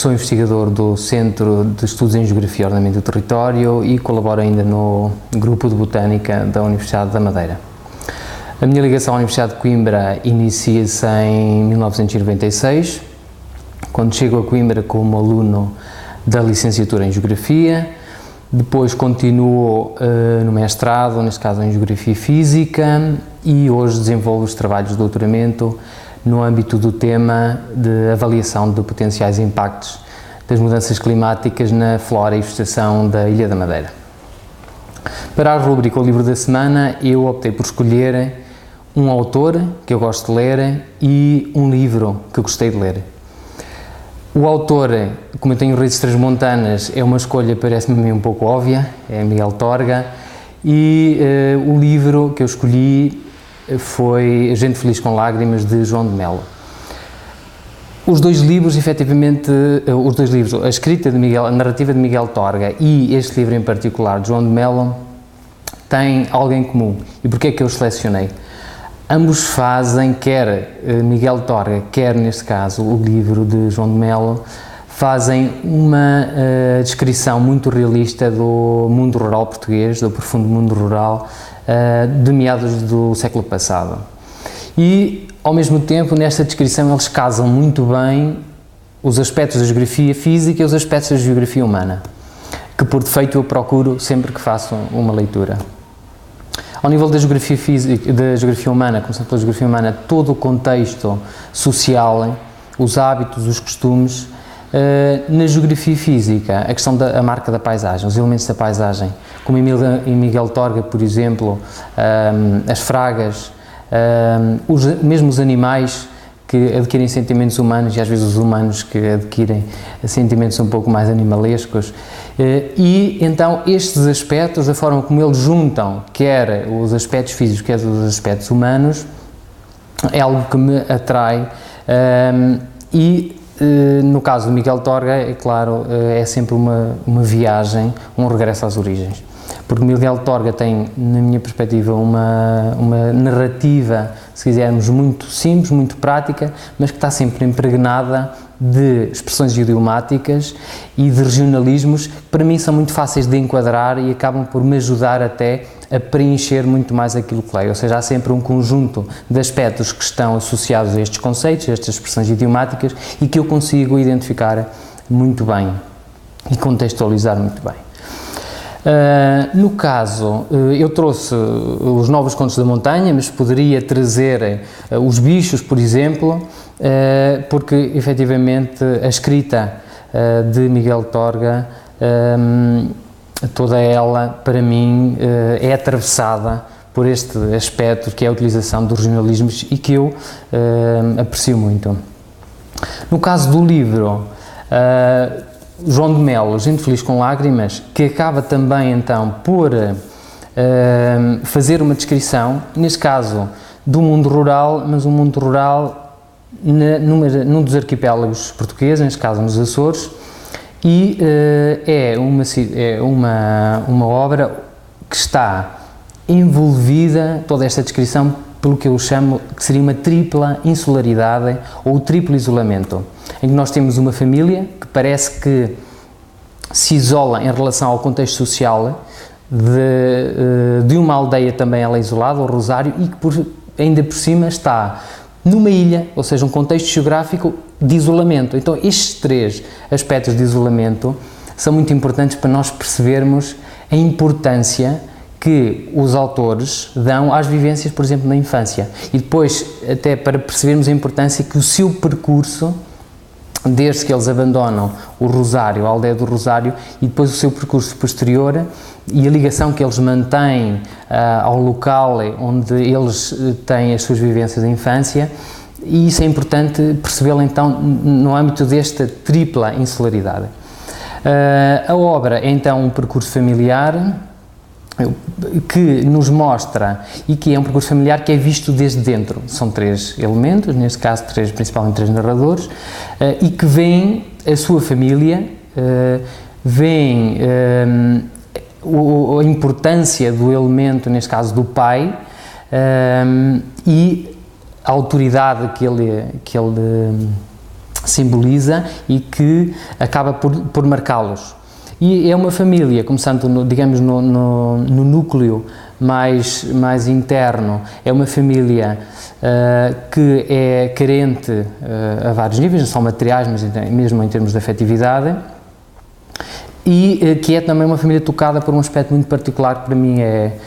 sou investigador do Centro de Estudos em Geografia e Ordenamento do Território e colaboro ainda no Grupo de Botânica da Universidade da Madeira. A minha ligação à Universidade de Coimbra inicia-se em 1996, quando chego a Coimbra como aluno da licenciatura em Geografia. Depois continuo no mestrado, neste caso em Geografia Física, e hoje desenvolvo os trabalhos de doutoramento no âmbito do tema de avaliação de potenciais impactos das mudanças climáticas na flora e vegetação da Ilha da Madeira. Para a rubrica O Livro da Semana, eu optei por escolher um autor que eu gosto de ler e um livro que eu gostei de ler. O autor, como eu tenho raízes transmontanas, é uma escolha, parece-me a mim um pouco óbvia, é Miguel Torga, e o livro que eu escolhi foi Gente Feliz com Lágrimas, de João de Melo. Os dois livros, efetivamente, a escrita de Miguel, a narrativa de Miguel Torga e este livro em particular, de João de Melo, têm algo em comum. E porquê é que eu os selecionei? Ambos fazem, quer Miguel Torga, quer neste caso o livro de João de Melo, fazem uma descrição muito realista do mundo rural português, do profundo mundo rural, de meados do século passado. E, ao mesmo tempo, nesta descrição eles casam muito bem os aspectos da geografia física e os aspectos da geografia humana, que por defeito eu procuro sempre que faço uma leitura. Ao nível da geografia física, da geografia humana, começando pela geografia humana, todo o contexto social, os hábitos, os costumes. Na geografia física, a questão da marca da paisagem, os elementos da paisagem, como em Miguel Torga, por exemplo, as fragas, mesmo os animais que adquirem sentimentos humanos e às vezes os humanos que adquirem sentimentos um pouco mais animalescos. E então estes aspectos, da forma como eles juntam, quer os aspectos físicos, quer os aspectos humanos, é algo que me atrai no caso do Miguel Torga, é claro, é sempre uma viagem, um regresso às origens. Porque Miguel Torga tem, na minha perspectiva, uma narrativa, se quisermos, muito simples, muito prática, mas que está sempre impregnada de expressões idiomáticas e de regionalismos que para mim são muito fáceis de enquadrar e acabam por me ajudar até a preencher muito mais aquilo que leio. Ou seja, há sempre um conjunto de aspectos que estão associados a estes conceitos, a estas expressões idiomáticas e que eu consigo identificar muito bem e contextualizar muito bem. No caso, eu trouxe os Novos Contos da Montanha, mas poderia trazer os bichos, por exemplo, porque efetivamente a escrita de Miguel Torga, toda ela, para mim, é atravessada por este aspecto que é a utilização dos regionalismos e que eu aprecio muito. No caso do livro, João de Melo, Gente Feliz com Lágrimas, que acaba também então por fazer uma descrição, neste caso, do mundo rural, mas um mundo rural num dos arquipélagos portugueses, neste caso nos Açores, e é uma obra que está envolvida, toda esta descrição, pelo que eu chamo que seria uma tripla insularidade ou triplo isolamento, em que nós temos uma família que parece que se isola em relação ao contexto social de uma aldeia também ela isolada, o Rosário, e que ainda por cima está numa ilha, ou seja, um contexto geográfico de isolamento. Então estes três aspectos de isolamento são muito importantes para nós percebermos a importância que os autores dão às vivências, por exemplo, na infância. E depois, até para percebermos a importância que o seu percurso, desde que eles abandonam o Rosário, a aldeia do Rosário, e depois o seu percurso posterior e a ligação que eles mantêm ao local onde eles têm as suas vivências da infância, e isso é importante percebê-lo então no âmbito desta tripla insularidade. A obra é então um percurso familiar, que nos mostra, e que é um percurso familiar que é visto desde dentro. São três elementos, neste caso principalmente três narradores, e que veem a sua família, veem a importância do elemento, neste caso do pai, e a autoridade que ele simboliza e que acaba por marcá-los. E é uma família, começando, digamos, no núcleo mais interno, é uma família que é carente a vários níveis, não só materiais, mas mesmo em termos de afetividade, e que é também uma família tocada por um aspecto muito particular que para mim é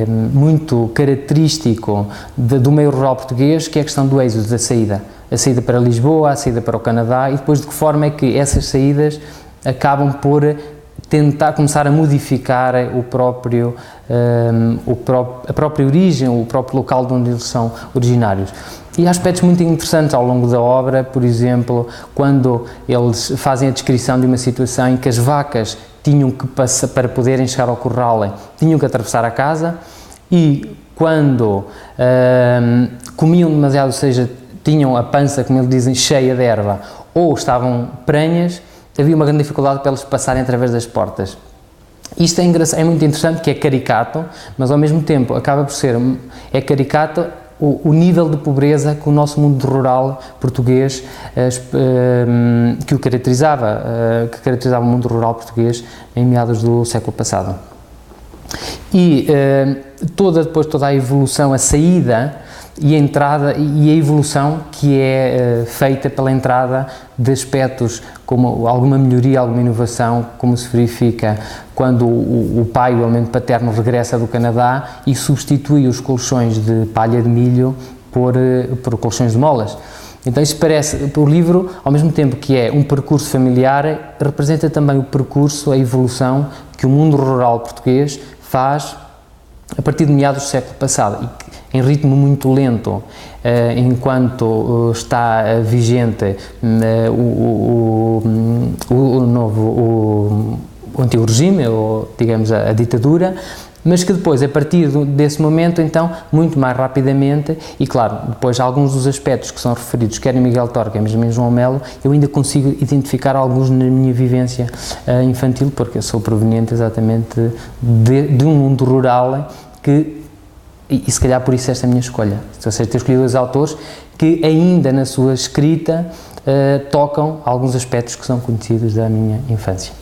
muito característico do meio rural português, que é a questão do êxodo, da saída. A saída para Lisboa, a saída para o Canadá, e depois de que forma é que essas saídas acabam por tentar começar a modificar a própria origem, o próprio local de onde eles são originários. E há aspectos muito interessantes ao longo da obra, por exemplo, quando eles fazem a descrição de uma situação em que as vacas tinham que passar, para poderem chegar ao curral, tinham que atravessar a casa, e quando comiam demasiado, ou seja, tinham a pança, como eles dizem, cheia de erva, ou estavam prenhas, havia uma grande dificuldade para eles passarem através das portas. Isto é muito interessante, que é caricato, mas ao mesmo tempo acaba por ser, é caricato o nível de pobreza que o nosso mundo rural português, que caracterizava o mundo rural português em meados do século passado. E toda a evolução, a saída e a entrada e a evolução que é feita pela entrada de aspectos como alguma melhoria, alguma inovação, como se verifica quando o pai, o elemento paterno, regressa do Canadá e substitui os colchões de palha de milho por colchões de molas. Então isso parece, o livro, ao mesmo tempo que é um percurso familiar, representa também o percurso, a evolução que o mundo rural português faz a partir de meados do século passado, e em ritmo muito lento, enquanto está vigente o antigo regime, ou digamos a ditadura, mas que depois, a partir desse momento, então, muito mais rapidamente, e claro, depois alguns dos aspectos que são referidos, quer em Miguel Torga, mesmo em João Melo, eu ainda consigo identificar alguns na minha vivência infantil, porque eu sou proveniente exatamente de um mundo rural e se calhar por isso esta é a minha escolha, ou seja, ter escolhido os autores que ainda na sua escrita tocam alguns aspectos que são conhecidos da minha infância.